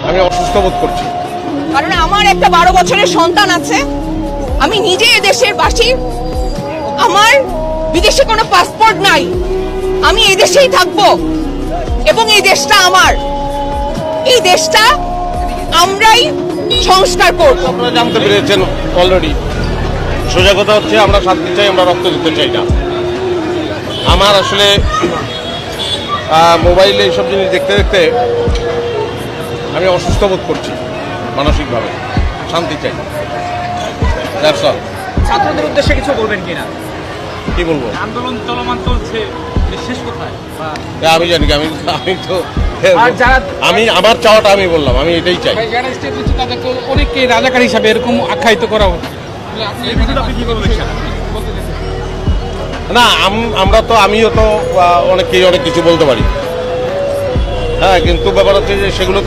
আমি অসুস্থ বোধ করছি। কারণ আমার একটা 12 বছরের সন্তান আছে, আমি নিজে এদেশের বাসী, আমার বিদেশে কোনো পাসপোর্ট নাই, আমি এই দেশেই থাকবো এবং এই দেশটা আমার, এই দেশটা আমরাই সংস্কার করব। আপনারা জানতে পেরেছেন অলরেডি। সোজা কথা হচ্ছে আমরা শান্তি চাই, আমরা রক্ত দিতে চাই না। আমার আসলে মোবাইলে এইসব জিনিস দেখতে দেখতে আমি অসুস্থ বোধ করছি মানসিকভাবে। শান্তি চাই। That's all. ছাত্রদের উদ্দেশ্যে কিছু বলবেন কিনা? কি বলবো? আন্দোলন চলমান চলছে, এর শেষ কোথায়? আমি জানি কি, আমি তো আর যারা আমি আমার চাওয়াটা আমি বললাম, আমি এটাই চাই। যারা স্টেট দিচ্ছে তাদেরকে অনেককে রাজাকার হিসাবে এরকম আখ্যায়িত করা হচ্ছে। এই বিষয়টা আপনি কি বলবেন? না, আমিও তো অনেককেই অনেক কিছু বলতে পারি, হ্যাঁ, কিন্তু ব্যাপার হচ্ছে যে সেগুলো তো